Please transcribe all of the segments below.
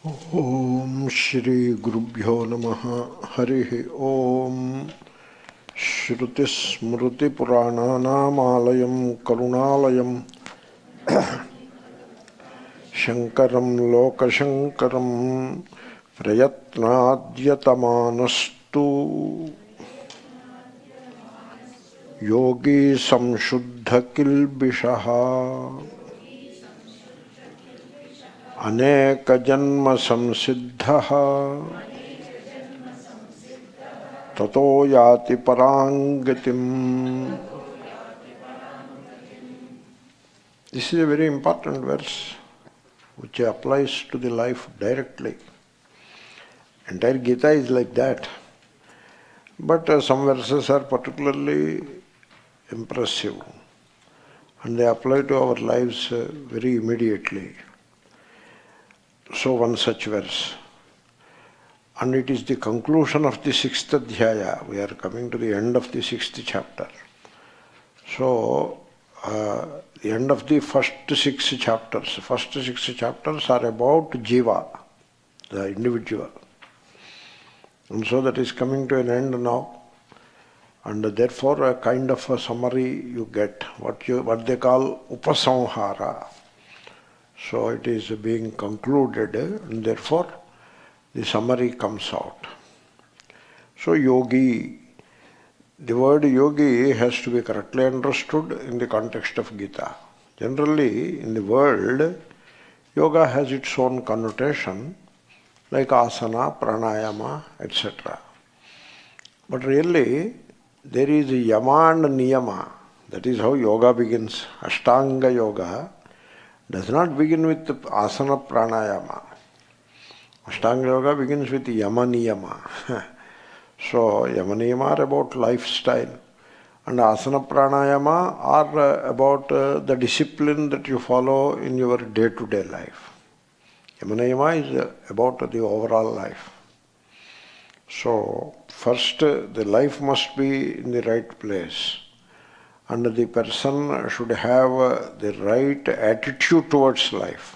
Om Shri Gurubhyo Namaha Harihi Om Shruti Smruti Purananam Alayam Karunalayam Shankaram Lokashankaram Prayatnadyatamastu Yogi Samshuddha Kilbishaha Aneka Janma Samsiddhaha Tato Yati Parangatim. This is a very important verse which applies to the life directly. Entire Gita is like that. But some verses are particularly impressive and they apply to our lives very immediately. So one such verse. And it is the conclusion of the 6th Adhyaya. We are coming to the end of the 6th chapter. So, the end of the first 6 chapters. First 6 chapters are about Jiva, the individual. And so that is coming to an end now. And therefore a kind of a summary you get, what they call Upasamhara. So it is being concluded and therefore the summary comes out. So yogi, the word yogi has to be correctly understood in the context of Gita. Generally in the world, yoga has its own connotation like asana, pranayama, etc. But really there is yama and niyama. That is how yoga begins. Ashtanga yoga does not begin with asana pranayama. Ashtanga yoga begins with yama niyama. So yama niyama are about lifestyle and asana pranayama are about the discipline that you follow in your day-to-day life. Yama niyama is about the overall life. So first the life must be in the right place. And the person should have the right attitude towards life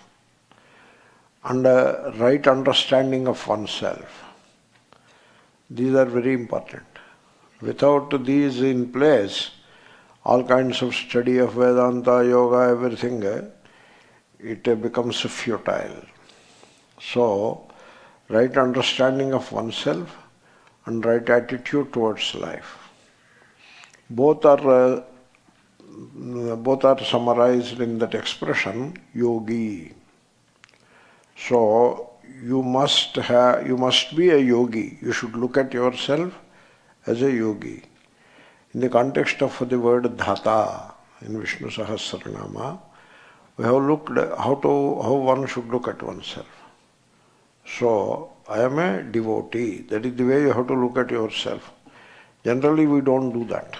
and a right understanding of oneself. These are very important. Without these in place, all kinds of study of Vedanta, yoga, everything, it becomes futile. So, right understanding of oneself and right attitude towards life. Both are summarized in that expression, yogi. So you must be a yogi. You should look at yourself as a yogi. In the context of the word dhata in Vishnu Sahasranama, we have looked how one should look at oneself. So I am a devotee. That is the way you have to look at yourself. Generally we don't do that.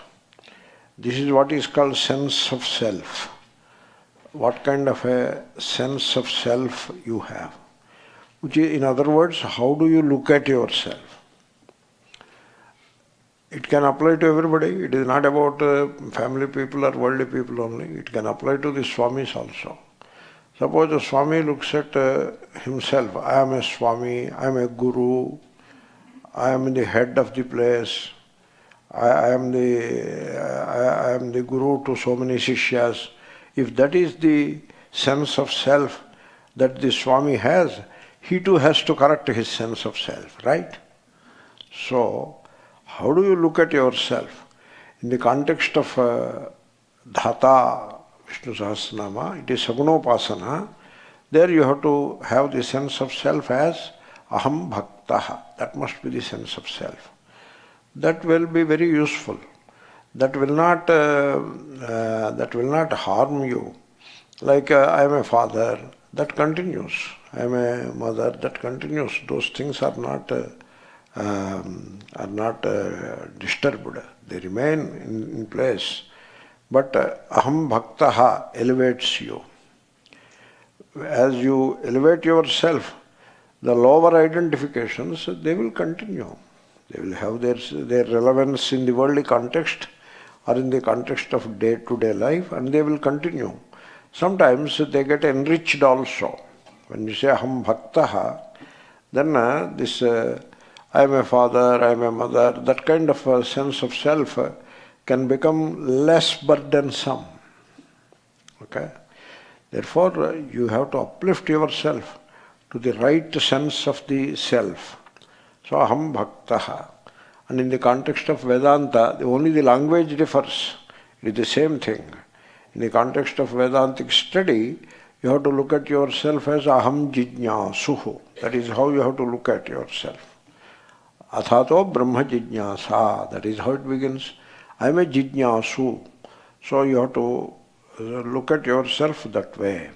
This is what is called sense of self. What kind of a sense of self you have? Which is, in other words, how do you look at yourself? It can apply to everybody. It is not about family people or worldly people only. It can apply to the Swamis also. Suppose a Swami looks at himself. I am a Swami, I am a Guru, I am the head of the place. I am the guru to so many shishyas. If that is the sense of self that the Swami has, he too has to correct his sense of self, right? So, how do you look at yourself? In the context of dhata, Vishnu Sahasranama, it is sagunopasana. There you have to have the sense of self as aham bhaktaha. That must be the sense of self. That will be very useful. That will not harm you. Like I am a father, that continues. I am a mother, that continues. Those things are not disturbed. They remain in place. But aham bhaktaha elevates you. As you elevate yourself, the lower identifications, they will continue. They will have their relevance in the worldly context or in the context of day-to-day life, and they will continue. Sometimes they get enriched also. When you say aham bhaktaha, then this I am a father, I am a mother, that kind of sense of self can become less burdensome. Okay? Therefore, you have to uplift yourself to the right sense of the self. So, aham bhaktaha. And in the context of Vedanta, only the language differs. It is the same thing. In the context of Vedantic study, you have to look at yourself as aham jijñāsuhu. That is how you have to look at yourself. Athato brahma jijñāsa. That is how it begins. I am a jijñāsu. So you have to look at yourself that way.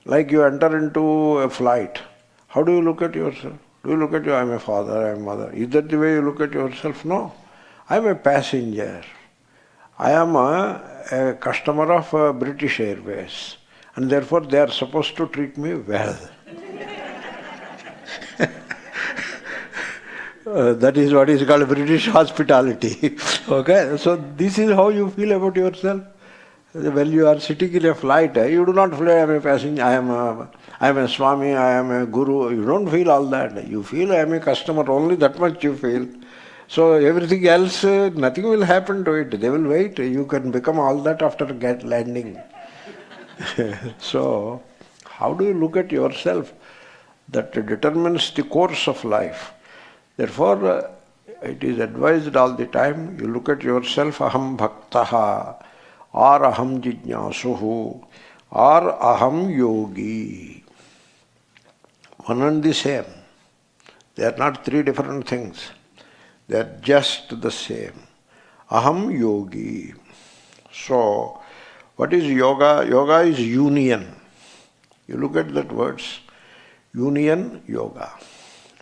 Like you enter into a flight. How do you look at yourself? Do you look at I am a father, I am a mother? Is that the way you look at yourself? No. I am a passenger. I am a customer of British Airways. And therefore they are supposed to treat me well. That is what is called British hospitality. Okay? So this is how you feel about yourself. When you are sitting in a flight, you do not feel I am a passenger, I am a Swami, I am a Guru. You don't feel all that. You feel I am a customer, only that much you feel. So everything else, nothing will happen to it. They will wait. You can become all that after landing. So, how do you look at yourself? That determines the course of life. Therefore, it is advised all the time, you look at yourself, aham bhaktaha, or aham jijñāsuhu, or aham yogi. One and the same. They are not three different things. They are just the same. Aham yogi. So, what is yoga? Yoga is union. You look at that words. Union, yoga.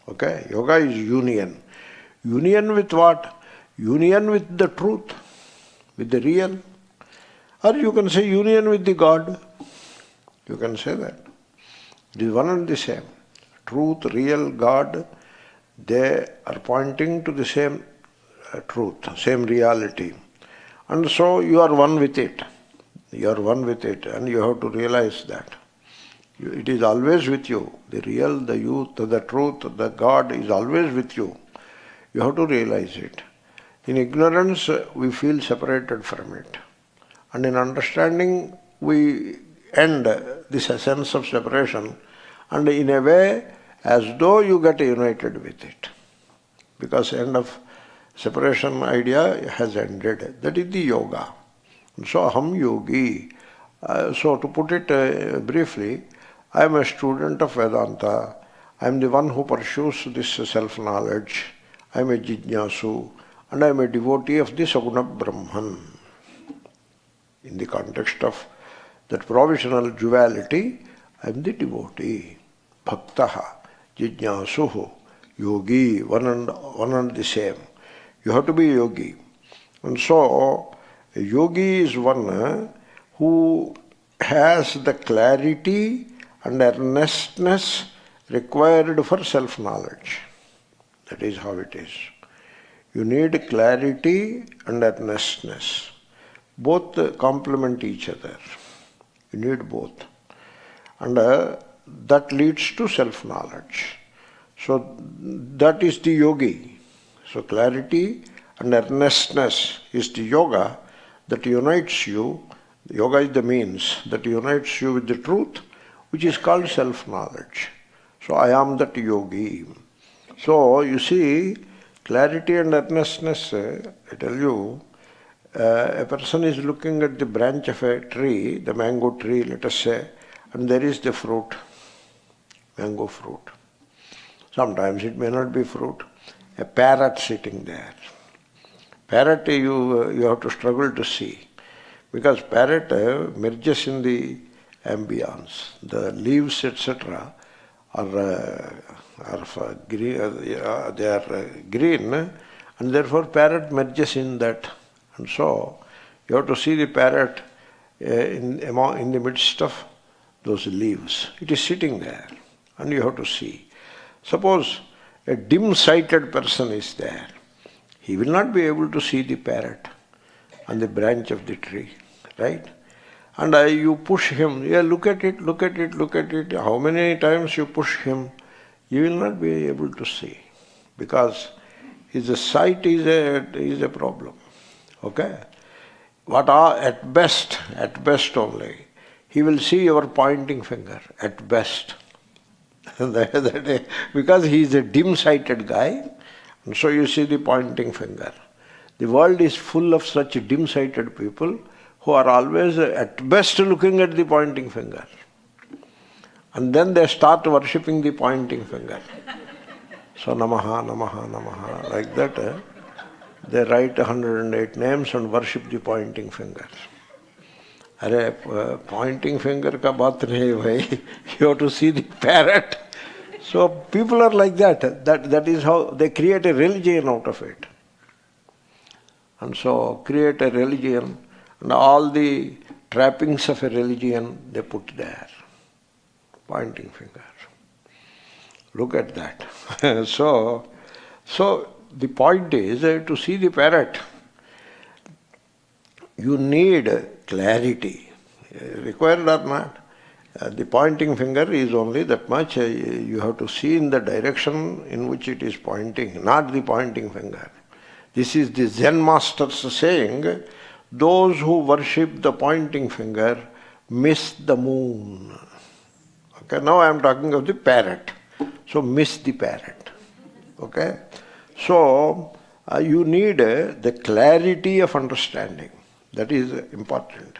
Okay? Yoga is union. Union with what? Union with the truth, with the real. Or you can say union with the God. You can say that. It is one and the same. Truth, real, God, they are pointing to the same truth, same reality. And so you are one with it. You are one with it, and you have to realize that. It is always with you. The real, the youth, the truth, the God is always with you. You have to realize it. In ignorance, we feel separated from it. And in understanding, we end this sense of separation, and in a way, as though you get united with it. Because end of separation idea has ended. That is the yoga. So, aham yogi. So, to put it briefly, I am a student of Vedanta. I am the one who pursues this self-knowledge. I am a jijñāsu, and I am a devotee of the Saguna Brahman. In the context of that provisional duality, I am the devotee. Bhaktaha, jijñāsuhu, yogi, one and the same. You have to be a yogi. And so, a yogi is one who has the clarity and earnestness required for self-knowledge. That is how it is. You need clarity and earnestness. Both complement each other. You need both. And that leads to self-knowledge. So that is the yogi. So clarity and earnestness is the yoga that unites you. Yoga is the means that unites you with the truth, which is called self-knowledge. So I am that yogi. So you see, clarity and earnestness, I tell you, a person is looking at the branch of a tree, the mango tree, let us say, and there is the fruit, mango fruit. Sometimes it may not be fruit. A parrot sitting there. Parrot you have to struggle to see, because parrot merges in the ambience. The leaves, etc., are green, and therefore parrot merges in that. And so you have to see the parrot in the midst of those leaves. It is sitting there, and you have to see. Suppose a dim-sighted person is there. He will not be able to see the parrot on the branch of the tree, right? And you push him. Yeah, look at it, look at it, look at it. How many times you push him, you will not be able to see, because his sight is a problem. Okay? What are at best only, he will see your pointing finger, at best. Because he is a dim-sighted guy, and so you see the pointing finger. The world is full of such dim-sighted people who are always at best looking at the pointing finger. And then they start worshipping the pointing finger. So namaha, namaha, namaha, like that. They write 108 names and worship the pointing finger. Arey, pointing finger ka baat nahi bhai. You have to see the parrot. So people are like that. That is how they create a religion out of it. And so create a religion, and all the trappings of a religion they put there. Pointing finger. Look at that. So the point is to see the parrot. You need clarity, required or not. The pointing finger is only that much. You have to see in the direction in which it is pointing, not the pointing finger. This is the Zen masters saying, those who worship the pointing finger miss the moon. Okay, now I am talking of the parrot. So miss the parrot. Okay? So you need the clarity of understanding. That is important.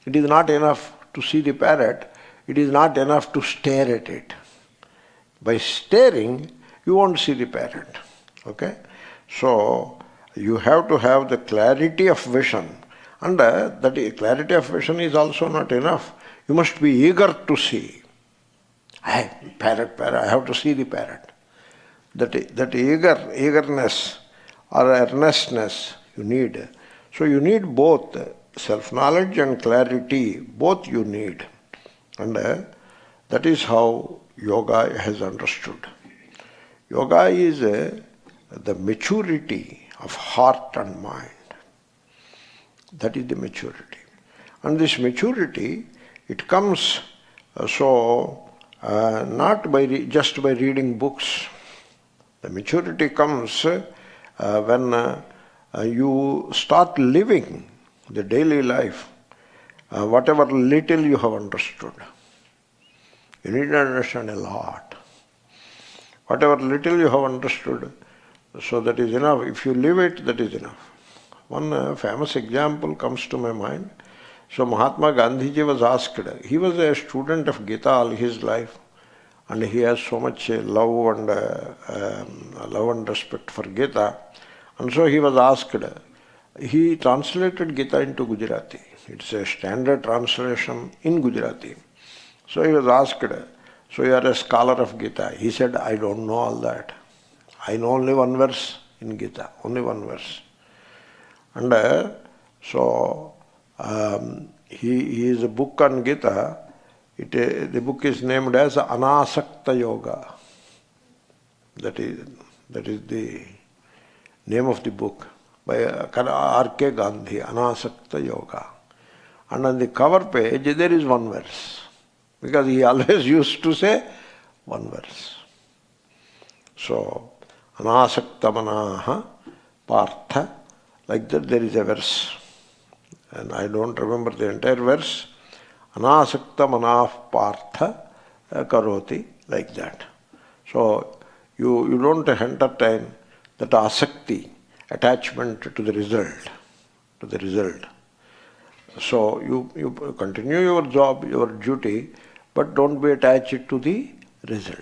It is not enough to see the parrot. It is not enough to stare at it. By staring, you won't see the parrot. Okay? So you have to have the clarity of vision. And that clarity of vision is also not enough. You must be eager to see. Hey, parrot, I have to see the parrot. That eagerness or earnestness you need. So you need both self-knowledge and clarity. Both you need. And that is how yoga has understood. Yoga is the maturity of heart and mind. That is the maturity. And this maturity, it comes not by just by reading books. The maturity comes when you start living the daily life, whatever little you have understood. You need to understand a lot. Whatever little you have understood, so that is enough. If you live it, that is enough. One famous example comes to my mind. So Mahatma Gandhiji was asked, he was a student of Gita all his life, and he has so much love and respect for Gita. And so he was asked, he translated Gita into Gujarati. It's a standard translation in Gujarati. So he was asked, so you are a scholar of Gita. He said, I don't know all that. I know only one verse in Gita, only one verse. And he is a book on Gita. The book is named as Anasakta Yoga. That is the name of the book by R.K. Gandhi, Anasakta Yoga. And on the cover page there is one verse, because he always used to say one verse. So, Anasakta Manaha Partha, like that there is a verse. And I don't remember the entire verse. Anasakta Manah Partha Karoti, like that. So, you don't entertain that asakti, attachment to the result. So you continue your job, your duty, but don't be attached to the result.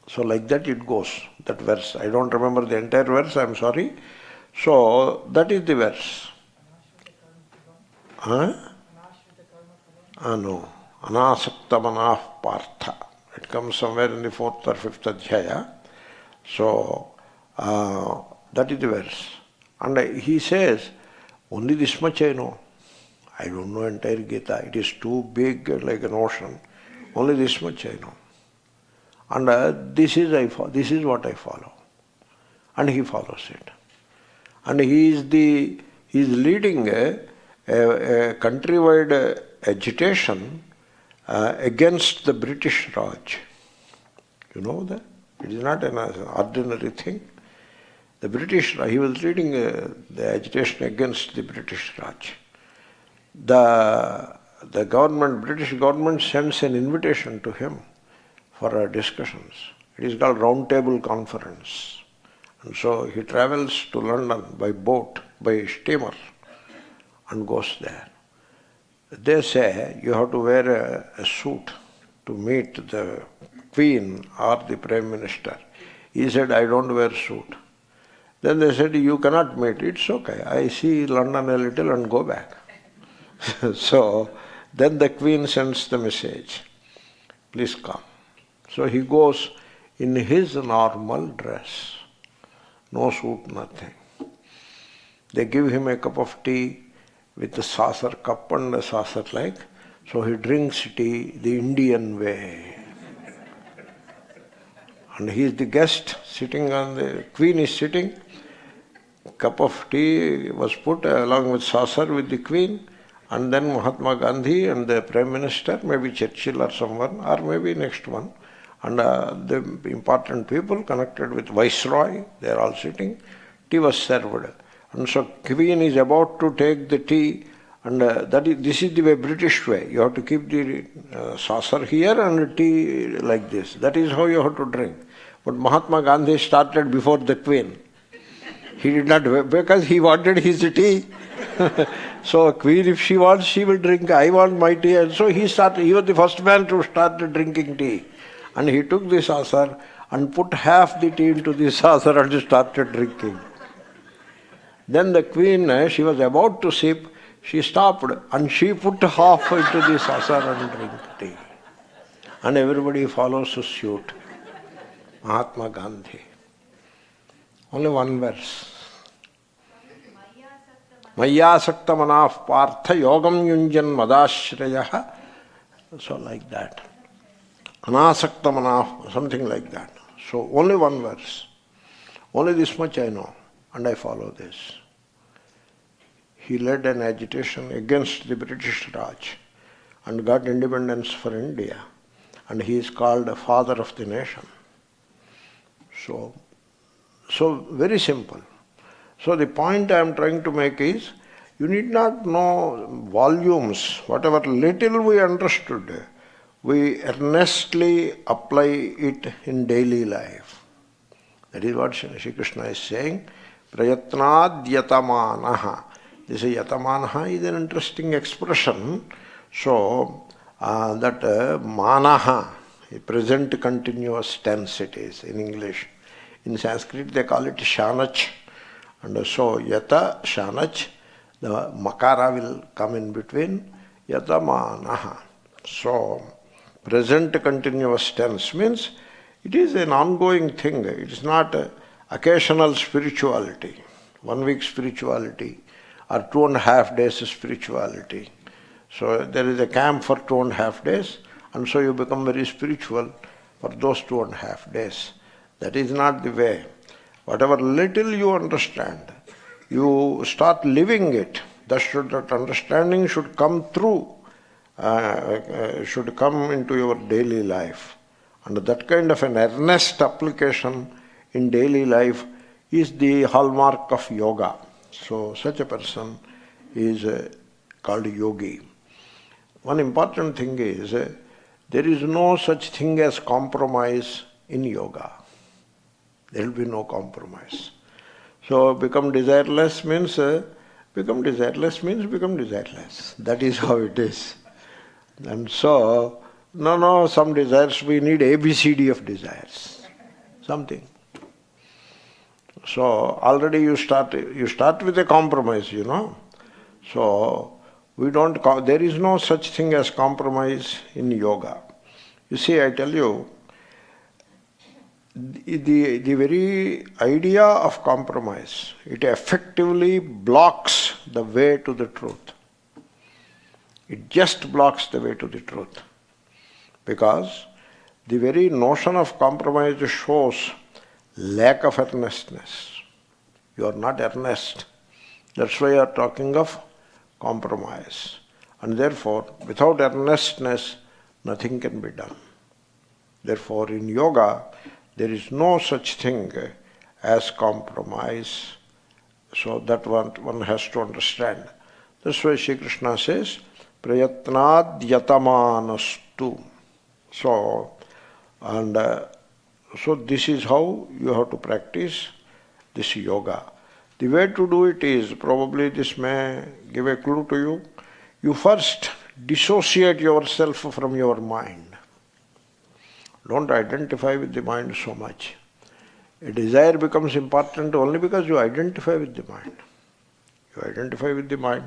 So like that it goes, that verse. I don't remember the entire verse, I'm sorry. So that is the verse. No. Anasakta Manah Partha. It comes somewhere in the 4th or 5th adhyaya. So that is the verse. And he says, only this much I know. I don't know entire Gita. It is too big, like an ocean. Only this much I know. And this is what I follow. And he follows it. And he is leading a countrywide agitation against the British Raj. You know that? It is not an ordinary thing. The British, he was leading the agitation against the British Raj. The government, British government sends an invitation to him for discussions. It is called Round Table Conference. And so he travels to London by boat, by steamer, and goes there. They say you have to wear a suit to meet the Queen or the Prime Minister. He said, I don't wear suit. Then they said, you cannot meet. It's okay. I see London a little and go back. So then the Queen sends the message, please come. So he goes in his normal dress, no suit, nothing. They give him a cup of tea with a saucer cup and a saucer like. So he drinks tea the Indian way. And he is the guest sitting on the Queen is sitting. Cup of tea was put along with saucer with the Queen, and then Mahatma Gandhi and the Prime Minister, maybe Churchill or someone, or maybe next one, and the important people connected with Viceroy, they are all sitting. Tea was served. And so Queen is about to take the tea, and this is the way, British way. You have to keep the saucer here and tea like this. That is how you have to drink. But Mahatma Gandhi started before the Queen. He did not, because he wanted his tea. So Queen, if she wants, she will drink. I want my tea. And so he was the first man to start drinking tea. And he took the saucer and put half the tea into the saucer and started drinking. Then the Queen, she was about to sip, she stopped and she put half into the saucer and drank tea. And everybody follows suit. Mahatma Gandhi. Only one verse. Mayasakta manaf partha yogam yunjan madashrayah. So like that. Anasakta manaf, something like that. So only one verse. Only this much I know, and I follow this. He led an agitation against the British Raj and got independence for India. And he is called the father of the nation. So very simple. So the point I am trying to make is, you need not know volumes. Whatever little we understood, we earnestly apply it in daily life. That is what Shri Krishna is saying. Prayatnad yatamanaha. This yatamanaha is an interesting expression. So that manaha, a present continuous tense it is in English. In Sanskrit they call it shanach. And so yata, shanach, the makara will come in between. Yatamanaha. So present continuous tense means it is an ongoing thing. It is not occasional spirituality, 1 week spirituality or 2.5 days spirituality. So there is a camp for 2.5 days, and so you become very spiritual for those 2.5 days. That is not the way. Whatever little you understand, you start living it. That understanding should come through, should come into your daily life. And that kind of an earnest application in daily life is the hallmark of yoga. So such a person is called yogi. One important thing is, there is no such thing as compromise in yoga. There will be no compromise. So become desireless means become desireless. That is how it is. And so, no, some desires, we need ABCD of desires. Something. So already you start with a compromise, you know. So there is no such thing as compromise in yoga. You see, I tell you, the very idea of compromise, it effectively blocks the way to the truth. It just blocks the way to the truth. Because the very notion of compromise shows lack of earnestness. You are not earnest. That's why you are talking of compromise. And therefore, without earnestness, nothing can be done. Therefore, in yoga, there is no such thing as compromise. So that one has to understand. That's why Sri Krishna says, prayatnad yatamanastu. So, so this is how you have to practice this yoga. The way to do it is, probably this may give a clue to you, you first dissociate yourself from your mind. Don't identify with the mind so much. A desire becomes important only because you identify with the mind. You identify with the mind,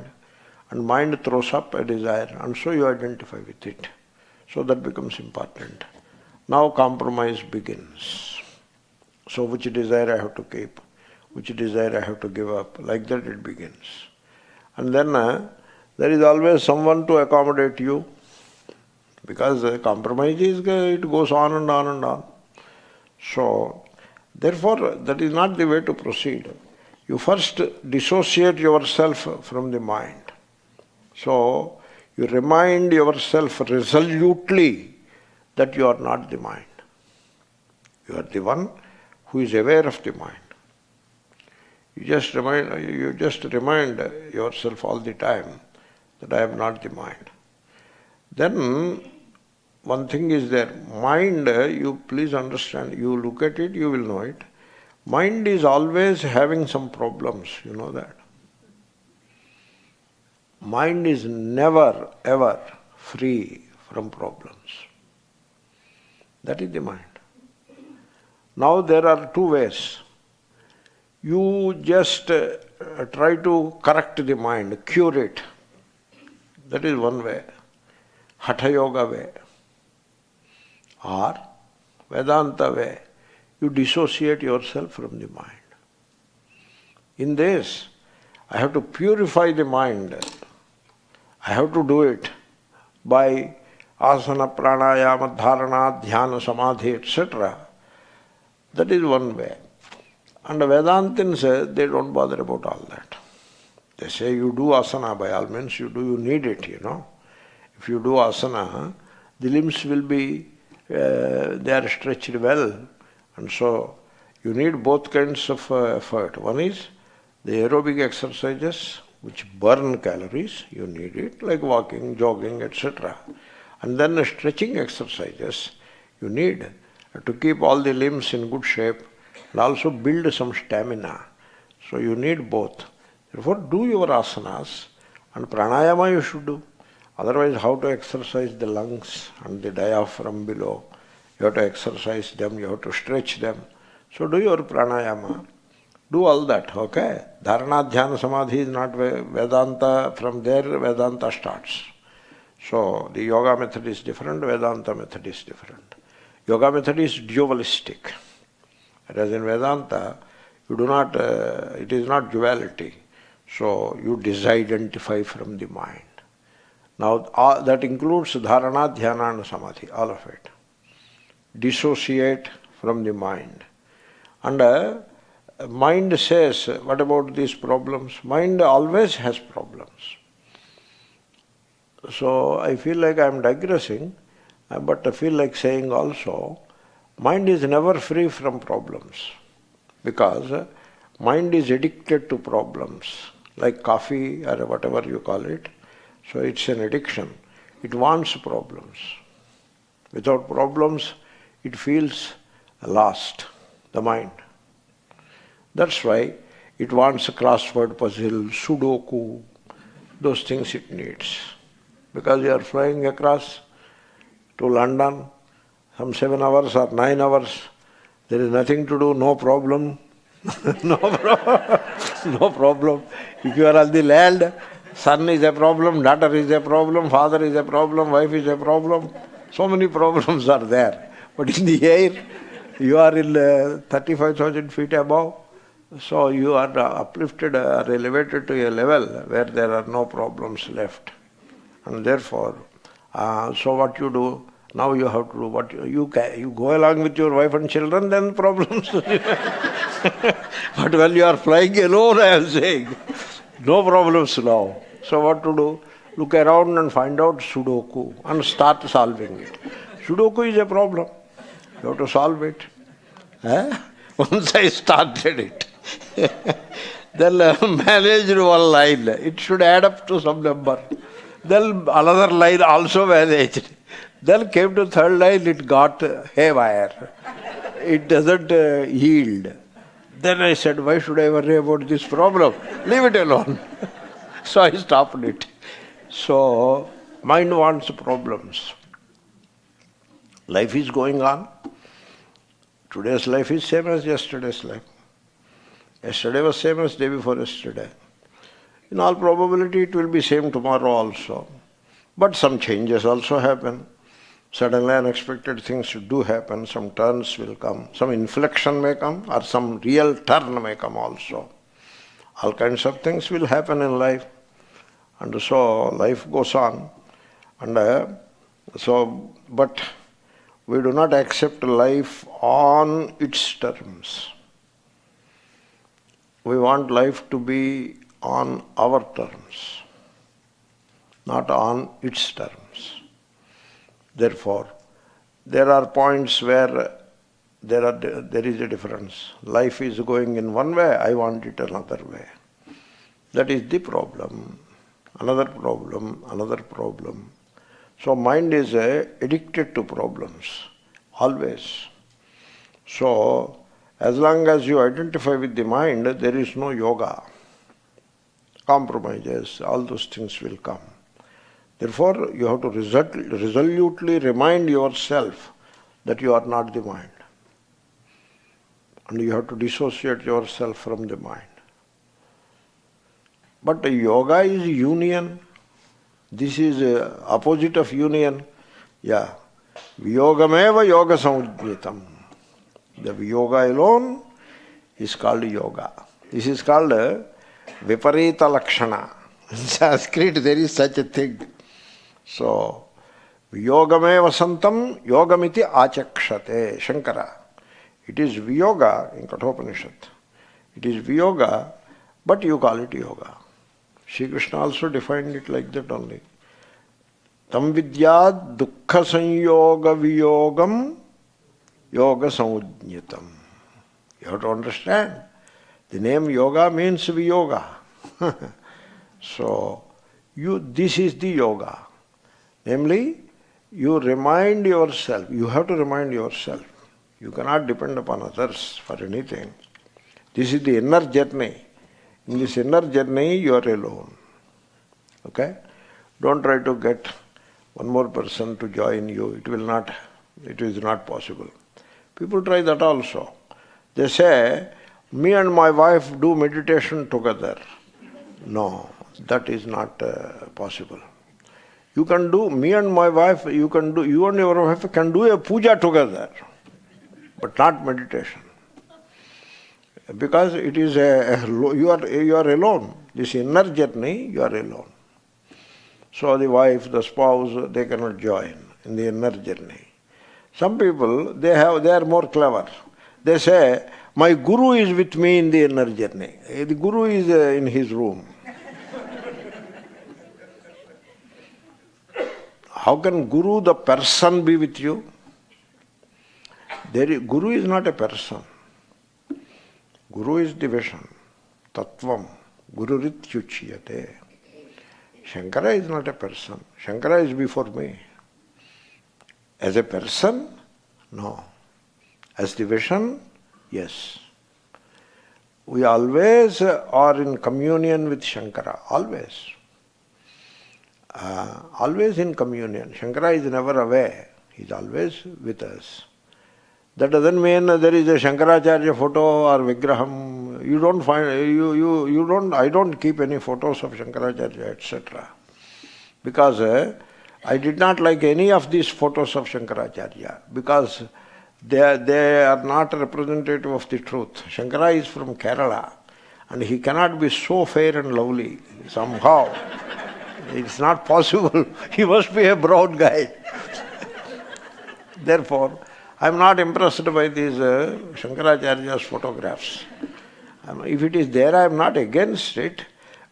and mind throws up a desire, and so you identify with it. So that becomes important. Now compromise begins. So which desire I have to keep? Which desire I have to give up? Like that it begins. And then there is always someone to accommodate you, because compromise is, it goes on and on and on. So, therefore, that is not the way to proceed. You first dissociate yourself from the mind. So, you remind yourself resolutely that you are not the mind. You are the one who is aware of the mind. You just remind yourself all the time that I am not the mind. Then one thing is there. Mind, you please understand, you look at it, you will know it. Mind is always having some problems, you know that. Mind is never ever free from problems. That is the mind. Now there are two ways. You just try to correct the mind, cure it. That is one way. Hatha Yoga way. Or Vedanta way. You dissociate yourself from the mind. In this, I have to purify the mind. I have to do it by asana, pranayama, dharana, dhyana, samadhi, etc. That is one way. And the Vedantins, they don't bother about all that. They say you do asana by all means, you need it, you know. If you do asana, the limbs will be, they are stretched well. And so you need both kinds of effort. One is the aerobic exercises which burn calories, you need it, like walking, jogging, etc. And then the stretching exercises you need to keep all the limbs in good shape and also build some stamina. So you need both. Therefore do your asanas, and pranayama you should do. Otherwise how to exercise the lungs and the diaphragm below? You have to exercise them, you have to stretch them. So do your pranayama. Do all that, okay? Dharana, dhyana, samadhi is not Vedanta. From there Vedanta starts. So the yoga method is different, Vedanta method is different. Yoga method is dualistic. Whereas in Vedanta, you do not, it is not duality. So you disidentify from the mind. Now that includes dharana, dhyana and samadhi, all of it. Dissociate from the mind. And mind says, what about these problems? Mind always has problems. So I feel like I am digressing, but I feel like saying also, mind is never free from problems, because mind is addicted to problems, like coffee or whatever you call it. So it's an addiction. It wants problems. Without problems, it feels lost, the mind. That's why it wants a crossword puzzle, Sudoku, those things it needs. Because you are flying across to London, some 7 hours or 9 hours, there is nothing to do, no problem. No problem. No problem. If you are on the land, son is a problem, daughter is a problem, father is a problem, wife is a problem. So many problems are there. But in the air, you are in 35,000 feet above, so you are uplifted or elevated to a level where there are no problems left. And therefore, so what you do, now you have to do what you go along with your wife and children, then problems. But when you are flying alone, I am saying, no problems now. So what to do? Look around and find out Sudoku and start solving it. Sudoku is a problem. You have to solve it. Once I started it, then managed one line. It should add up to some number. Then another line also managed. Then came to third line, it got haywire. It doesn't yield. Then I said, why should I worry about this problem? Leave it alone. So I stopped it. So, mind wants problems. Life is going on. Today's life is same as yesterday's life. Yesterday was same as day before yesterday. In all probability, it will be same tomorrow also. But some changes also happen. Suddenly unexpected things do happen. Some turns will come. Some inflection may come or some real turn may come also. All kinds of things will happen in life. And so life goes on. And but we do not accept life on its terms. We want life to be on our terms, not on its terms. Therefore, there are points where there is a difference. Life is going in one way, I want it another way. That is the problem. Another problem, another problem. So mind is addicted to problems, always. So, as long as you identify with the mind, there is no yoga. Compromises, all those things will come. Therefore, you have to resolutely remind yourself that you are not the mind. And you have to dissociate yourself from the mind. But yoga is union. This is opposite of union. Yeah. Viyogameva yoga samudnitam. The yoga alone is called yoga. This is called viparita lakshana. In Sanskrit there is such a thing. So, viyogameva santam yogamiti achakshate. Shankara. It is viyoga in Kathopanishad. It is viyoga, but you call it yoga. Sri Krishna also defined it like that only. Tam vidya dukkha sanyoga viyogam yoga samudnitam. You have to understand. The name yoga means viyoga. So, this is the yoga. Namely, you remind yourself. You have to remind yourself. You cannot depend upon others for anything. This is the inner journey. In this inner journey, you are alone. Okay? Don't try to get one more person to join you. It is not possible. People try that also. They say, me and my wife do meditation together. No, that is not possible. You can do, me and my wife, you and your wife can do a puja together, but not meditation. Because it is you are alone. This inner journey, you are alone. So the wife, the spouse, they cannot join in the inner journey. Some people, they are more clever. They say, my guru is with me in the inner journey. The guru is in his room. How can guru, the person, be with you? Guru is not a person. Guru is the vision. Tattvam. Gururityuchyate. Shankara is not a person. Shankara is before me. As a person? No. As the vision? Yes. We always are in communion with Shankara. Always. Always in communion. Shankara is never away. He is always with us. That doesn't mean there is a Shankaracharya photo or Vigraham. You don't find, I don't keep any photos of Shankaracharya, etc. Because I did not like any of these photos of Shankaracharya, because they are not representative of the truth. Shankara is from Kerala, and he cannot be so fair and lovely somehow. It's not possible. He must be a brown guy. Therefore, I am not impressed by these Shankaracharya's photographs. If it is there, I am not against it,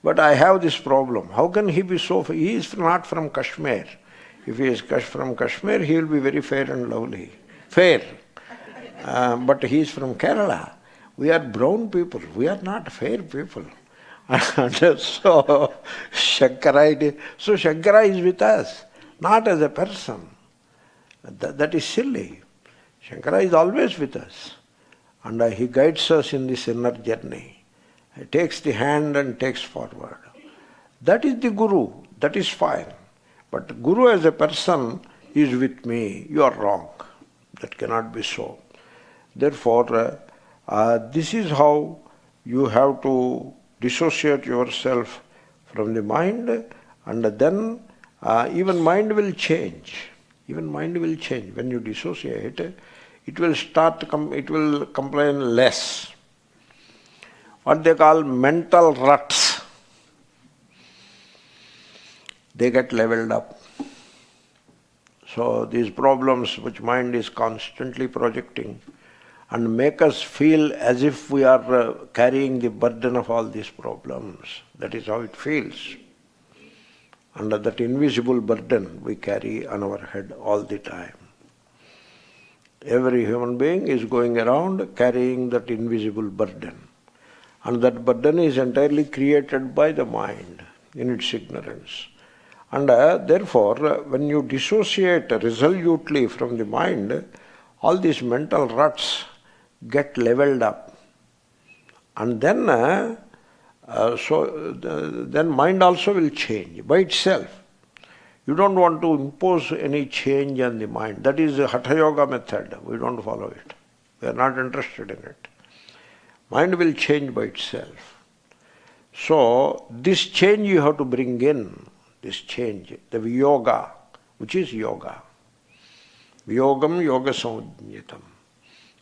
but I have this problem. How can he be so... He is not from Kashmir. If he is from Kashmir, he will be very fair and lovely. Fair. but he is from Kerala. We are brown people. We are not fair people. And so Shankara is with us, not as a person. That is silly. Shankara is always with us. And he guides us in this inner journey. He takes the hand and takes forward. That is the Guru. That is fine. But Guru as a person is with me. You are wrong. That cannot be so. Therefore, this is how you have to dissociate yourself from the mind, and then even mind will change. Even mind will change. When you dissociate, it will complain less. What they call mental ruts, they get leveled up. So these problems which mind is constantly projecting and make us feel as if we are carrying the burden of all these problems. That is how it feels. And that invisible burden we carry on our head all the time. Every human being is going around carrying that invisible burden. And that burden is entirely created by the mind in its ignorance. And therefore, when you dissociate resolutely from the mind, all these mental ruts get leveled up. And then, then mind also will change by itself. You don't want to impose any change on the mind. That is the Hatha Yoga method. We don't follow it. We are not interested in it. Mind will change by itself. So, this change you have to bring in, this change, the Viyoga, which is yoga. Viyogam yoga samudnyitam.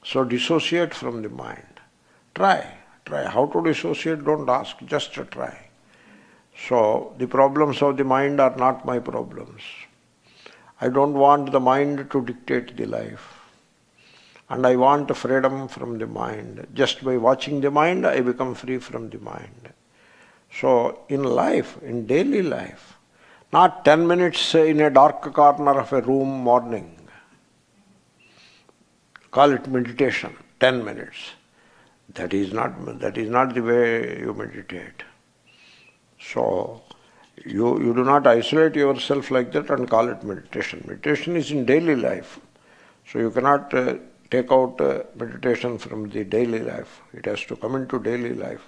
So dissociate from the mind. Try. How to dissociate, don't ask, just try. So the problems of the mind are not my problems. I don't want the mind to dictate the life. And I want freedom from the mind. Just by watching the mind, I become free from the mind. So in life, in daily life, not 10 minutes in a dark corner of a room morning. Call it meditation, 10 minutes. That is not the way you meditate. So you do not isolate yourself like that and call it meditation. Meditation is in daily life. So you cannot take out meditation from the daily life. It has to come into daily life.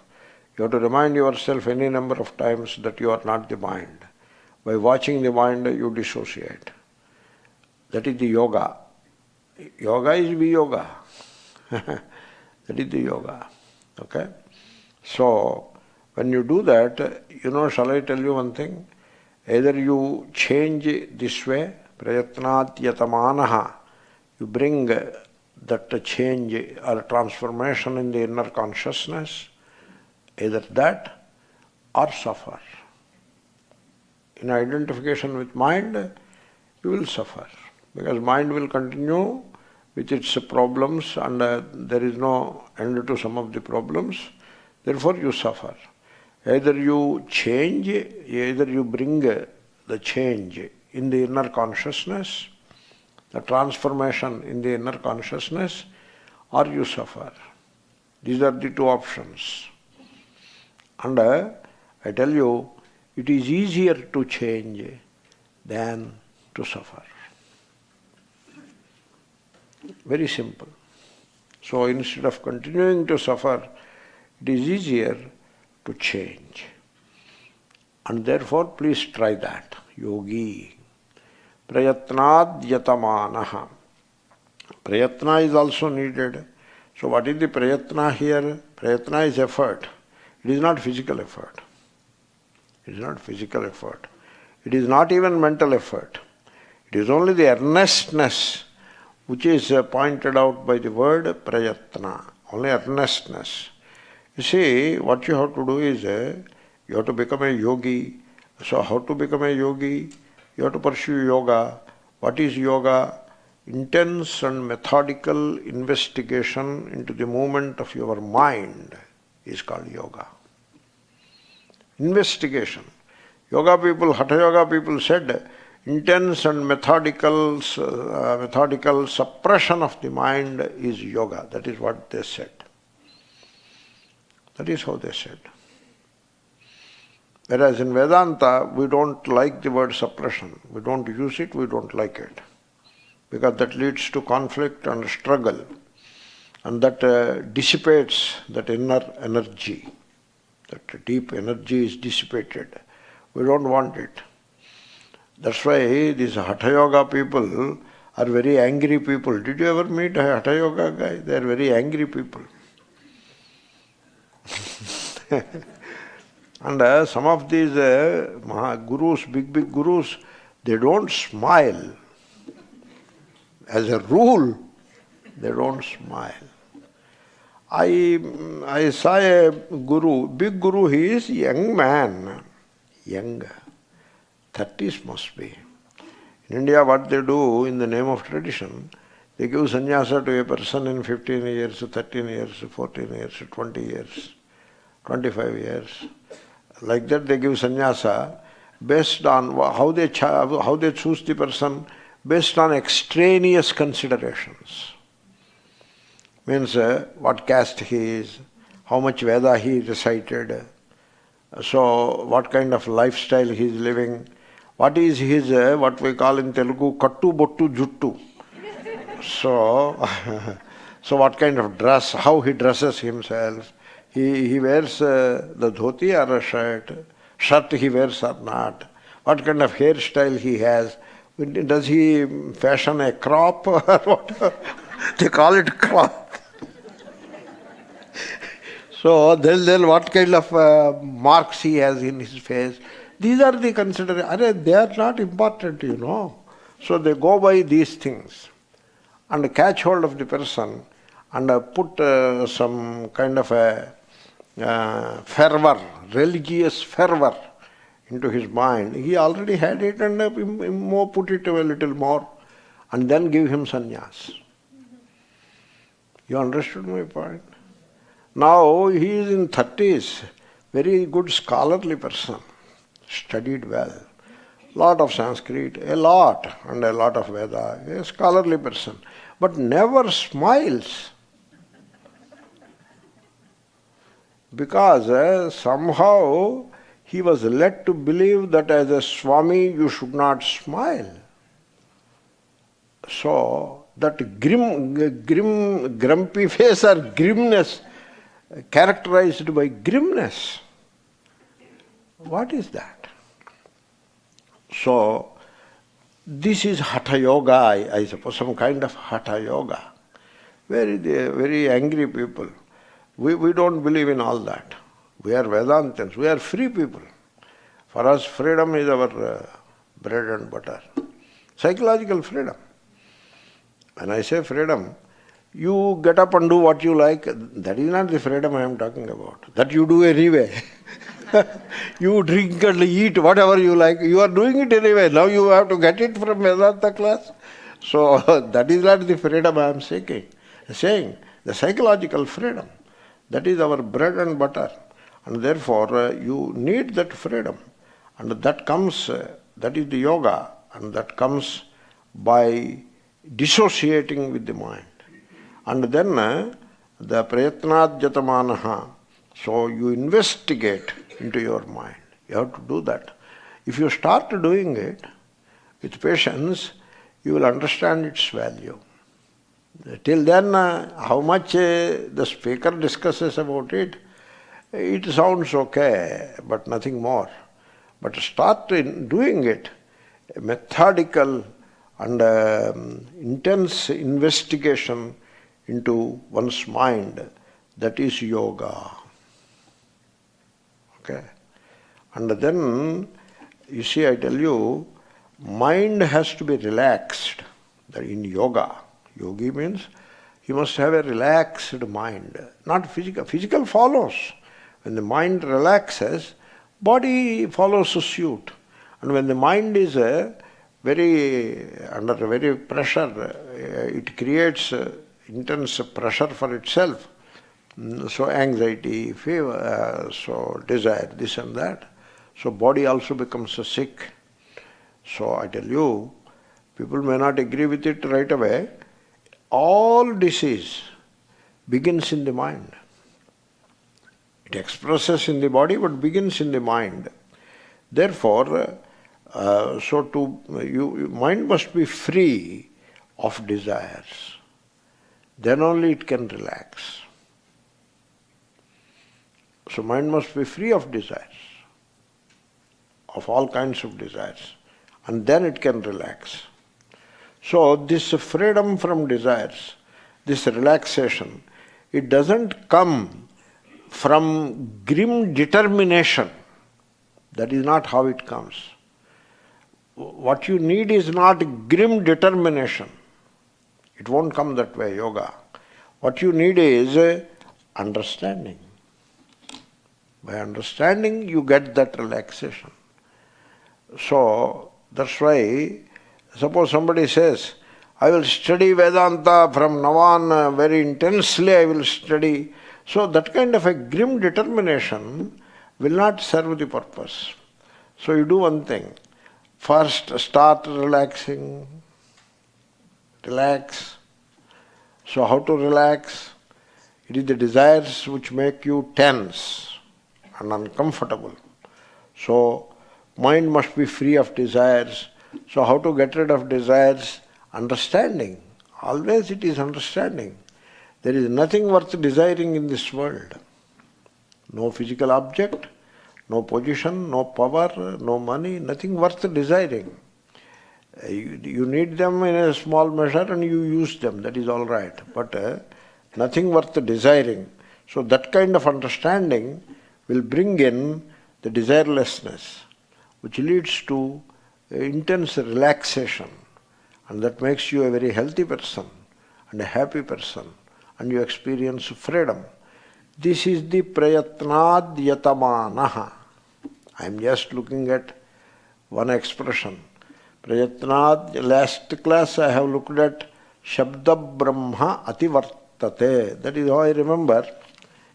You have to remind yourself any number of times that you are not the mind. By watching the mind, you dissociate. That is the yoga. Yoga is Viyoga. That is the yoga. Okay? So, when you do that, shall I tell you one thing? Either you change this way, prayatnat yatamanaha, you bring that change or transformation in the inner consciousness, either that or suffer. In identification with mind, you will suffer. Because mind will continue with its problems and there is no end to some of the problems. Therefore you suffer. Either you change, either you bring the change in the inner consciousness, the transformation in the inner consciousness, or you suffer. These are the two options. And I tell you, it is easier to change than to suffer. Very simple. So instead of continuing to suffer, it is easier to change. And therefore, please try that. Yogi. Prayatnad yatamanaha. Prayatna is also needed. So what is the prayatna here? Prayatna is effort. It is not physical effort. It is not physical effort. It is not even mental effort. It is only the earnestness which is pointed out by the word prayatna. Only earnestness. You see, what you have to do is, you have to become a yogi. So how to become a yogi? You have to pursue yoga. What is yoga? Intense and methodical investigation into the movement of your mind is called yoga. Investigation. Yoga people, Hatha Yoga people said, intense and methodical suppression of the mind is yoga. That is what they said. That is how they said. Whereas in Vedanta, we don't like the word suppression. We don't use it, we don't like it. Because that leads to conflict and struggle. And that dissipates that inner energy. That deep energy is dissipated. We don't want it. That's why these Hatha Yoga people are very angry people. Did you ever meet a Hatha Yoga guy? They are very angry people. And some of these gurus, big gurus, they don't smile. As a rule, they don't smile. I saw a guru, big guru, he is young man. Young. 30s must be. In India, what they do in the name of tradition, they give sannyasa to a person in 15 years, 13 years, 14 years, 20 years, 25 years. Like that they give sannyasa based on how they choose the person, based on extraneous considerations. Means what caste he is, how much Veda he recited, so what kind of lifestyle he is living, what is his, what we call in Telugu, kattu bottu juttu. So what kind of dress, how he dresses himself. He wears the dhoti or a shirt he wears or not, what kind of hairstyle he has, does he fashion a crop or what? They call it crop. So then what kind of marks he has in his face. These are the considerations. They are not important, you know. So they go by these things and catch hold of the person and put some kind of a fervor, religious fervor into his mind. He already had it and put it a little more and then give him sannyas. You understood my point? Now he is in 30s, very good scholarly person, studied well, lot of Sanskrit, a lot of Veda, a scholarly person, but never smiles. Because somehow he was led to believe that as a Swami you should not smile. So that grumpy face or grimness, characterized by grimness, what is that? So this is Hatha Yoga, I suppose, some kind of Hatha Yoga. Very angry people. We don't believe in all that. We are Vedantins. We are free people. For us, freedom is our bread and butter. Psychological freedom. When I say freedom, you get up and do what you like. That is not the freedom I am talking about. That you do anyway. You drink and eat whatever you like. You are doing it anyway. Now you have to get it from Vedanta class. So that is not the freedom I am saying. The psychological freedom. That is our bread and butter. And therefore you need that freedom. And that comes, that is the yoga. And that comes by dissociating with the mind. And then the prayatnat jatamanaha. So you investigate into your mind. You have to do that. If you start doing it with patience, you will understand its value. Till then, how much the speaker discusses about it, it sounds okay, but nothing more. But start doing it, methodical and intense investigation into one's mind, that is yoga. Okay? And then, you see, I tell you, mind has to be relaxed. That in yoga, yogi means you must have a relaxed mind, not physical. Physical follows. When the mind relaxes, body follows suit. And when the mind is under very pressure, it creates intense pressure for itself. So anxiety, fever, so desire, this and that. So body also becomes sick. So I tell you, people may not agree with it right away. All disease begins in the mind. It expresses in the body but begins in the mind. Therefore, mind must be free of desires. Then only it can relax. So mind must be free of desires, of all kinds of desires, and then it can relax. So this freedom from desires, this relaxation, it doesn't come from grim determination. That is not how it comes. What you need is not grim determination. It won't come that way, yoga. What you need is understanding. By understanding, you get that relaxation. So, that's why, suppose somebody says, I will study Vedanta from now on very intensely, I will study. So, that kind of a grim determination will not serve the purpose. So, you do one thing. First, start relaxing. Relax. So, how to relax? It is the desires which make you tense and uncomfortable. So, mind must be free of desires. So, how to get rid of desires? Understanding. Always it is understanding. There is nothing worth desiring in this world. No physical object, no position, no power, no money, nothing worth desiring. You need them in a small measure and you use them, that is all right. But nothing worth desiring. So that kind of understanding will bring in the desirelessness, which leads to intense relaxation. And that makes you a very healthy person and a happy person. And you experience freedom. This is the prayatnad yatamanaha. I am just looking at one expression. Prayatnad, last class I have looked at Shabda Brahma Ativartate. That is how I remember.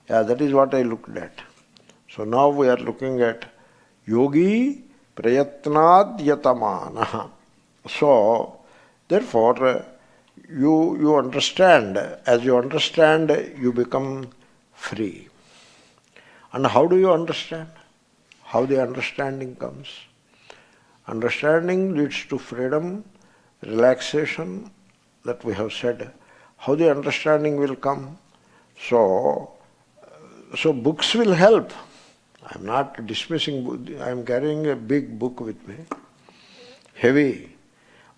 Yeah, that is what I looked at. So now we are looking at Yogi Prayatnad Yatamanaha. So, therefore, you understand. As you understand, you become free. And how do you understand? How the understanding comes? Understanding leads to freedom, relaxation, that we have said. How the understanding will come? So books will help. I am not dismissing books. I am carrying a big book with me. Heavy.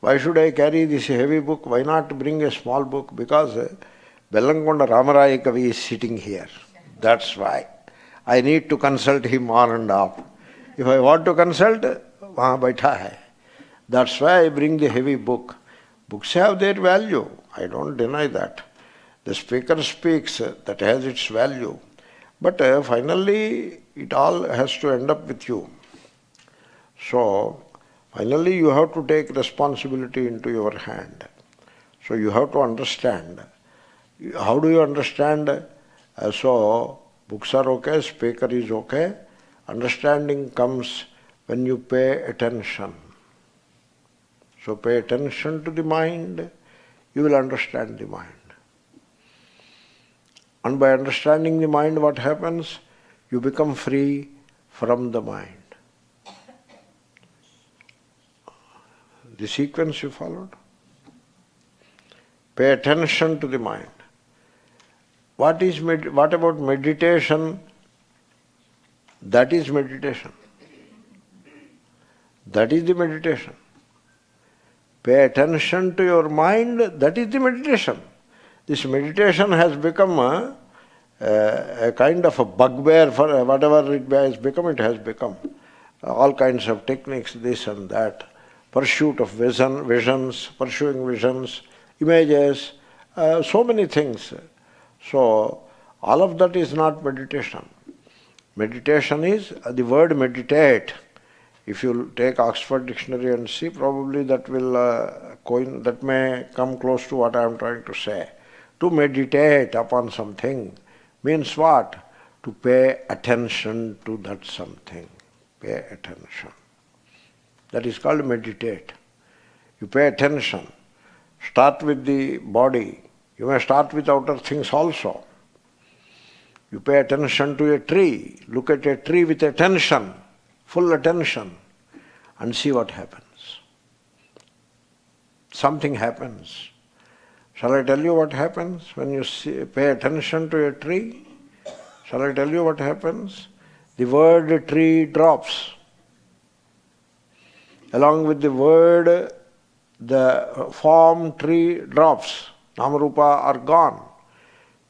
Why should I carry this heavy book? Why not bring a small book? Because Bellankonda Ramaraya Kavi is sitting here. That's why. I need to consult him on and off. If I want to consult, wahan baitha hai. That's why I bring the heavy book. Books have their value. I don't deny that. The speaker speaks, that has its value. But finally, it all has to end up with you. So, finally you have to take responsibility into your hand. So you have to understand. How do you understand? So, books are okay, speaker is okay. Understanding comes when you pay attention. So pay attention to the mind, you will understand the mind. And by understanding the mind, what happens? You become free from the mind. The sequence you followed? Pay attention to the mind. What about meditation? That is meditation. That is the meditation. Pay attention to your mind, that is the meditation. This meditation has become a kind of a bugbear for whatever it has become, it has become. All kinds of techniques, this and that. Pursuit of visions, pursuing visions, images, so many things. So, all of that is not meditation. Meditation is, the word meditate. If you take Oxford Dictionary and see, probably that will that may come close to what I am trying to say. To meditate upon something means what? To pay attention to that something. Pay attention. That is called meditate. You pay attention. Start with the body. You may start with outer things also. You pay attention to a tree. Look at a tree with attention, full attention, and see what happens. Something happens. Shall I tell you what happens when you pay attention to a tree? Shall I tell you what happens? The word tree drops. Along with the word, the form tree drops. Namarupa are gone.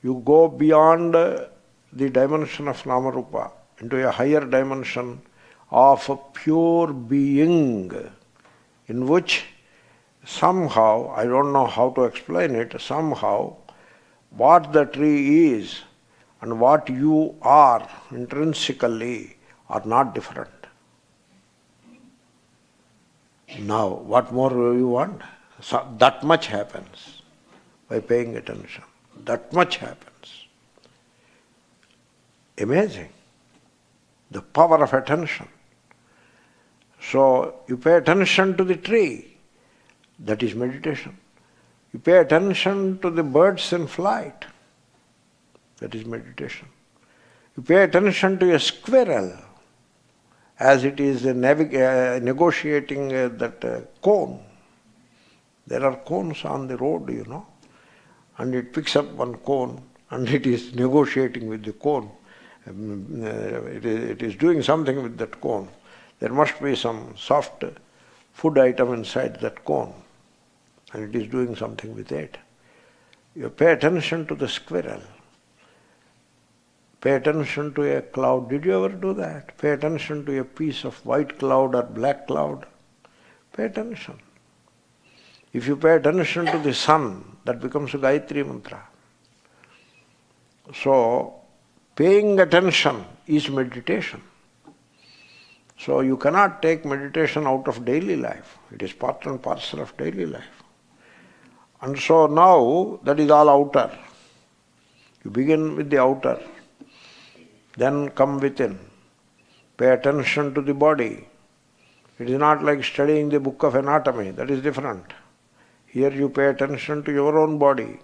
You go beyond the dimension of Namarupa into a higher dimension of pure being, in which somehow, I don't know how to explain it, somehow what the tree is and what you are intrinsically are not different. Now, what more do you want? So that much happens by paying attention. That much happens. Amazing. The power of attention. So, you pay attention to the tree. That is meditation. You pay attention to the birds in flight. That is meditation. You pay attention to a squirrel as it is negotiating that cone. There are cones on the road, you know, and it picks up one cone and it is negotiating with the cone. It is doing something with that cone. There must be some soft food item inside that cone, and it is doing something with it. You pay attention to the squirrel. Pay attention to a cloud. Did you ever do that? Pay attention to a piece of white cloud or black cloud. Pay attention. If you pay attention to the sun, that becomes a Gayatri mantra. So, paying attention is meditation. So you cannot take meditation out of daily life. It is part and parcel of daily life. And so now that is all outer. You begin with the outer. Then come within. Pay attention to the body. It is not like studying the book of anatomy. That is different. Here you pay attention to your own body.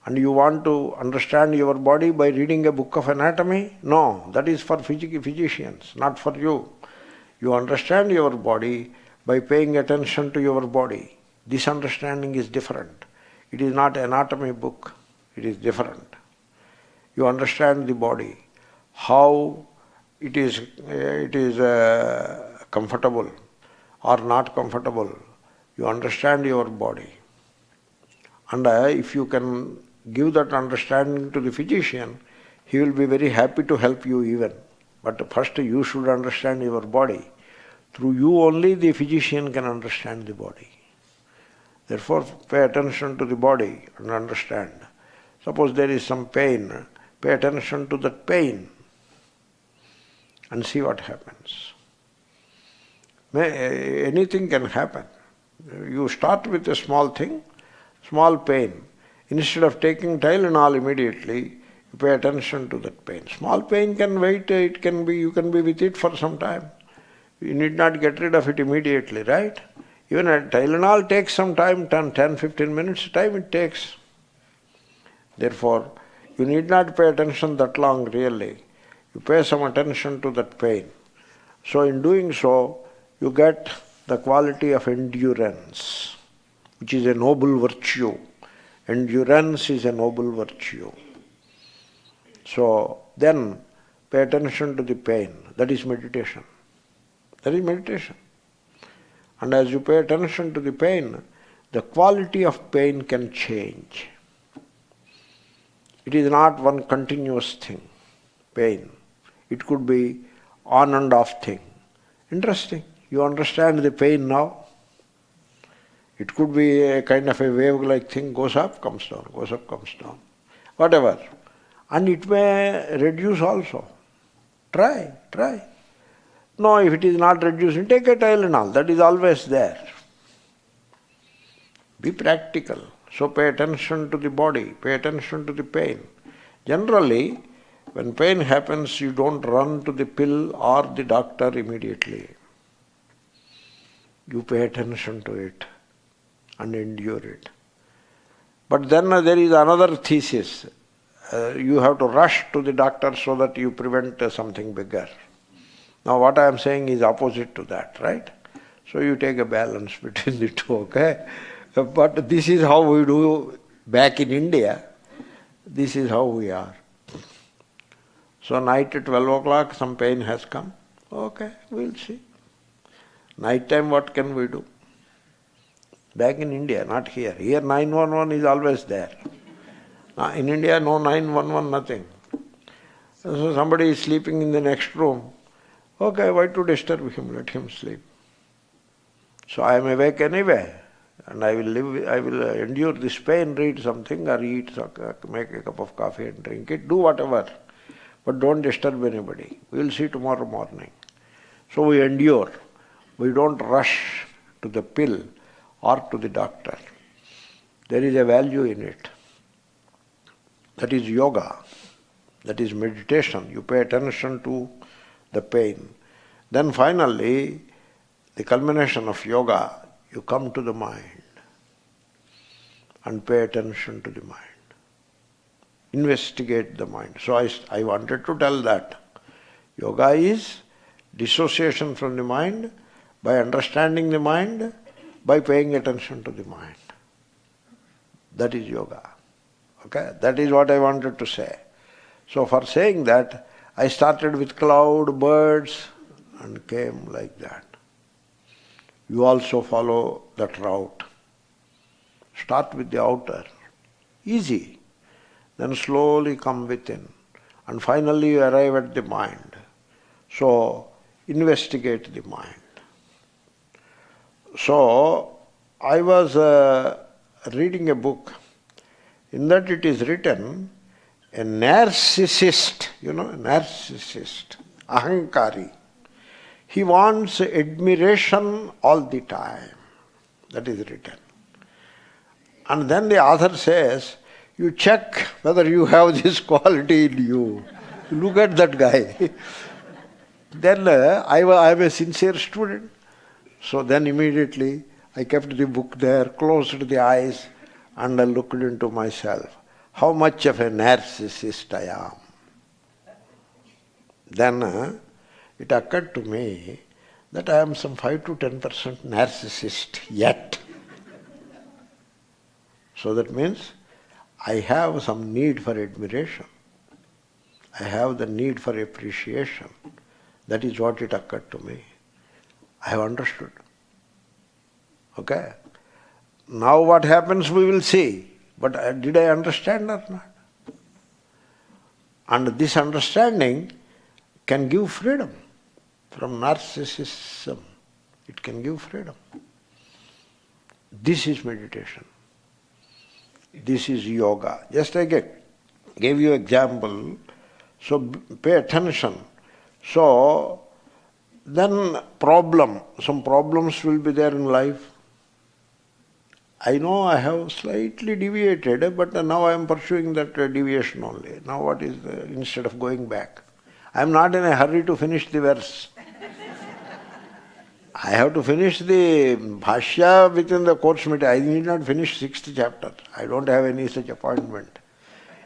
And you want to understand your body by reading a book of anatomy? No, that is for physicians, not for you. You understand your body by paying attention to your body. This understanding is different. It is not an anatomy book. It is different. You understand the body, how it is comfortable or not comfortable. You understand your body. And if you can give that understanding to the physician, he will be very happy to help you even. But first you should understand your body. Through you only the physician can understand the body. Therefore, pay attention to the body and understand. Suppose there is some pain, pay attention to that pain and see what happens. Anything can happen. You start with a small thing, small pain. Instead of taking Tylenol immediately, you pay attention to that pain. Small pain can wait, you can be with it for some time. You need not get rid of it immediately, right? Even a Tylenol takes some time, 10-15 minutes time it takes. Therefore, you need not pay attention that long really. You pay some attention to that pain. So in doing so, you get the quality of endurance, which is a noble virtue. Endurance is a noble virtue. So then pay attention to the pain. That is meditation. That is meditation. And as you pay attention to the pain, the quality of pain can change. It is not one continuous thing, pain. It could be on and off thing. Interesting. You understand the pain now? It could be a kind of a wave-like thing, goes up, comes down, goes up, comes down. Whatever. And it may reduce also. Try. No, if it is not reducing, take a Tylenol. That is always there. Be practical. So pay attention to the body, pay attention to the pain. Generally, when pain happens, you don't run to the pill or the doctor immediately. You pay attention to it and endure it. But then there is another thesis. You have to rush to the doctor so that you prevent something bigger. Now what I am saying is opposite to that, right? So you take a balance between the two, okay? But this is how we do back in India. This is how we are. So night at 12 o'clock some pain has come. Okay, we'll see. Night time what can we do? Back in India, not here. Here 911 is always there. In India no 911, nothing. So somebody is sleeping in the next room. Okay, why to disturb him? Let him sleep. So I am awake anyway, and I will endure this pain, read something or eat, make a cup of coffee and drink it, do whatever. But don't disturb anybody. We will see tomorrow morning. So we endure. We don't rush to the pill or to the doctor. There is a value in it. That is yoga. That is meditation. You pay attention to the pain. Then finally, the culmination of yoga, you come to the mind and pay attention to the mind. Investigate the mind. So I wanted to tell that yoga is dissociation from the mind by understanding the mind, by paying attention to the mind. That is yoga. Okay? That is what I wanted to say. So for saying that, I started with cloud, birds, and came like that. You also follow that route. Start with the outer. Easy. Then slowly come within. And finally you arrive at the mind. So, investigate the mind. So, I was reading a book. In that it is written, a narcissist, a narcissist, ahankari. He wants admiration all the time. That is written. And then the author says, you check whether you have this quality in you. Look at that guy. Then I am a sincere student. So then immediately I kept the book there, closed the eyes, and I looked into myself. How much of a narcissist I am. Then it occurred to me that I am some 5 to 10% narcissist yet. So that means I have some need for admiration. I have the need for appreciation. That is what it occurred to me. I have understood. Okay? Now what happens we will see. But did I understand or not? And this understanding can give freedom from narcissism. It can give freedom. This is meditation. This is yoga. Just I gave you example. So pay attention. So then some problems will be there in life. I know I have slightly deviated, but now I am pursuing that deviation only. Now what is instead of going back? I am not in a hurry to finish the verse. I have to finish the bhashya within the course meeting. I need not finish 6th chapter. I don't have any such appointment.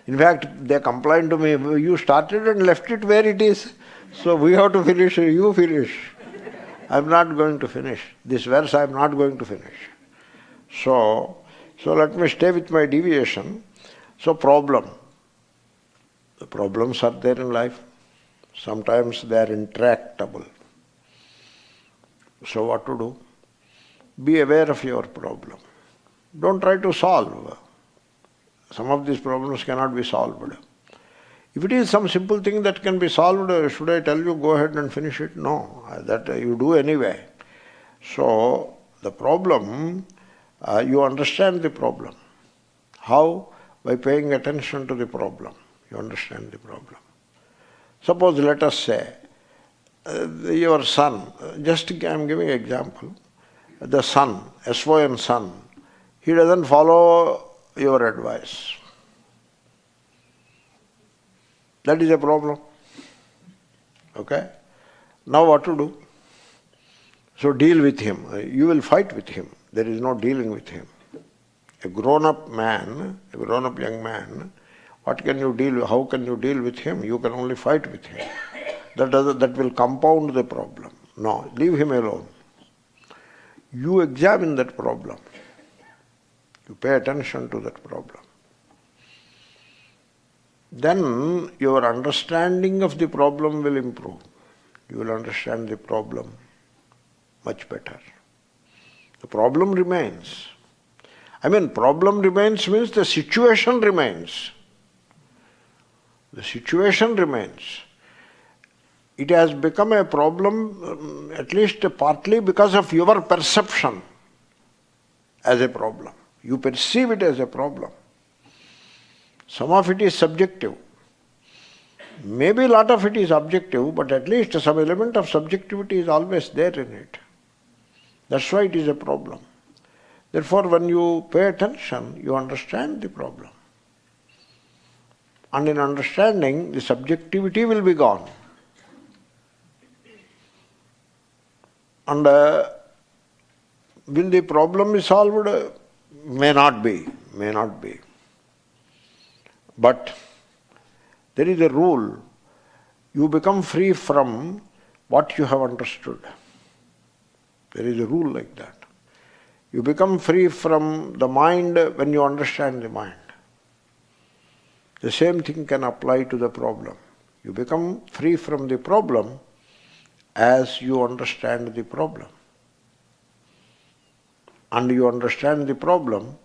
In fact, they complained to me, you started and left it where it is. So we have to finish, you finish. I am not going to finish. This verse I am not going to finish. So let me stay with my deviation. So the problems are there in life. Sometimes they are intractable. So what to do? Be aware of your problem. Don't try to solve. Some of these problems cannot be solved. If it is some simple thing that can be solved, should I tell you go ahead and finish it? No, that you do anyway. So the problem, you understand the problem. How? By paying attention to the problem. You understand the problem. Suppose, let us say, your son, just I am giving an example, the son, SON son, he doesn't follow your advice. That is a problem. Okay? Now what to do? So deal with him. You will fight with him. There is no dealing with him. A grown-up man, a grown-up young man, what can you deal with? How can you deal with him? You can only fight with him. That will compound the problem. No, leave him alone. You examine that problem. You pay attention to that problem. Then your understanding of the problem will improve. You will understand the problem much better. The problem remains. Problem remains means the situation remains. The situation remains. It has become a problem, at least partly because of your perception as a problem. You perceive it as a problem. Some of it is subjective. Maybe a lot of it is objective, but at least some element of subjectivity is always there in it. That's why it is a problem. Therefore, when you pay attention, you understand the problem. And in understanding, the subjectivity will be gone. And will the problem be solved? May not be. But there is a rule. You become free from what you have understood. There is a rule like that. You become free from the mind when you understand the mind. The same thing can apply to the problem. You become free from the problem as you understand the problem. And you understand the problem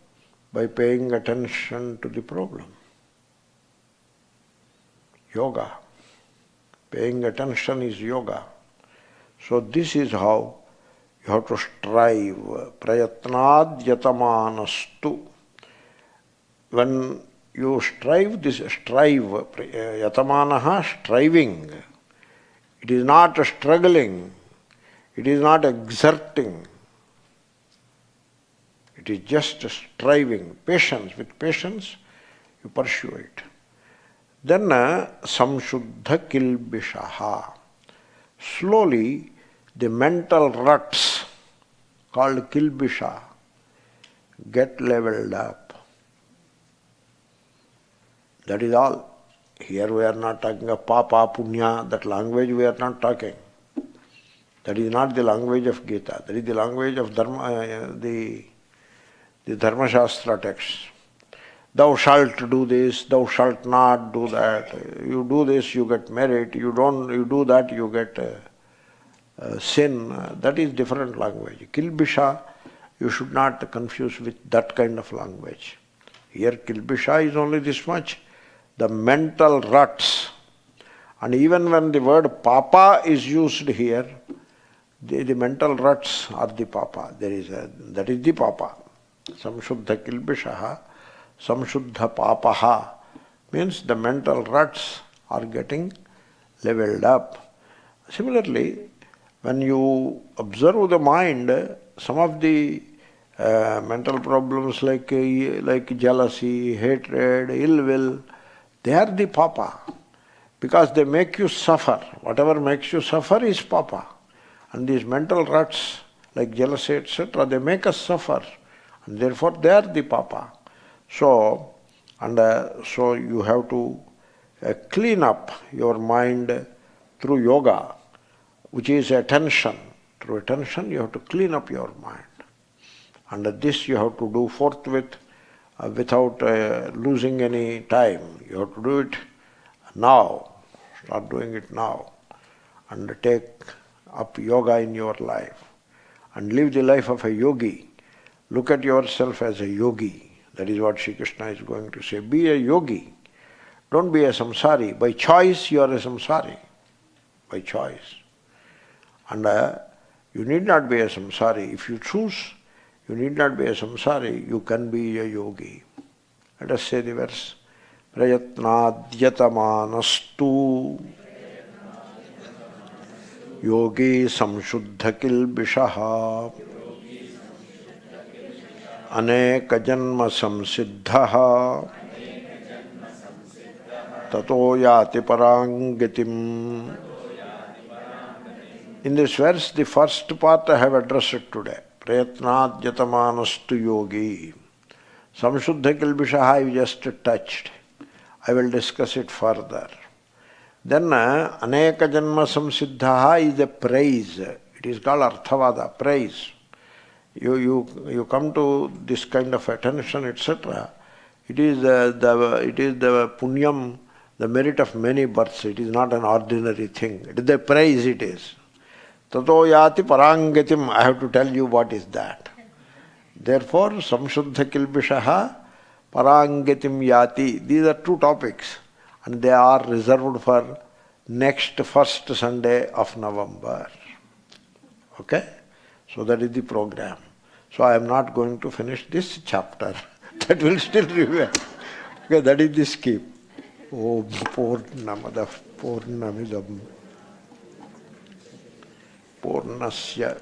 by paying attention to the problem. Yoga. Paying attention is yoga. So this is how you have to strive. Prayatnad yatamanastu. When you strive, yatamanaha, striving. It is not struggling. It is not exerting. It is just striving. Patience. With patience, you pursue it. Then samshuddha kilbishaha. Slowly, the mental ruts called kilbisha get leveled up. That is all. Here we are not talking of papa, punya, that language we are not talking. That is not the language of Gita. That is the language of Dharma, the Dharma Shastra texts. Thou shalt do this, thou shalt not do that. You do this, you get merit. You do that, you get sin. That is different language. Kilbisha, you should not confuse with that kind of language. Here kilbisha is only this much. The mental ruts. And even when the word papa is used here, the mental ruts are the papa. That is the papa. Samshuddha kilbishaha, samshuddha papaha means the mental ruts are getting leveled up. Similarly, when you observe the mind, some of the mental problems like jealousy, hatred, ill will, they are the papa, because they make you suffer. Whatever makes you suffer is papa. And these mental ruts like jealousy, etc., they make us suffer. And therefore they are the papa. So you have to clean up your mind through yoga, which is attention. Through attention you have to clean up your mind. And this you have to do forthwith, without losing any time. You have to do it now. Start doing it now. And take up yoga in your life. And live the life of a yogi. Look at yourself as a yogi. That is what Sri Krishna is going to say. Be a yogi. Don't be a samsari. By choice you are a samsari. By choice. And you need not be a samsari. If you choose, you need not be a samsari. You can be a yogi. Let us say the verse. Prayatnadyatamanasthu yogi samshuddha kilbishaha aneka janma samsiddhaha tato yati parangatim In this verse, the first part I have addressed today. Prayatnat yatamanastu yogi. Samshuddha kilbishaha I just touched. I will discuss it further. Then aneka janma samsiddhaha is a praise. It is called arthavada, praise. You come to this kind of attention, etc. It is the punyam, the merit of many births. It is not an ordinary thing. It is the praise it is. Tato yati parangatim. I have to tell you what is that. Therefore, samshuddha kilbishaha parangatim yati. These are two topics. And they are reserved for next first Sunday of November. Okay? So that is the program. So I am not going to finish this chapter. That will still remain. Okay, that is the scheme. Om Purnamada Purnamidam Purnasya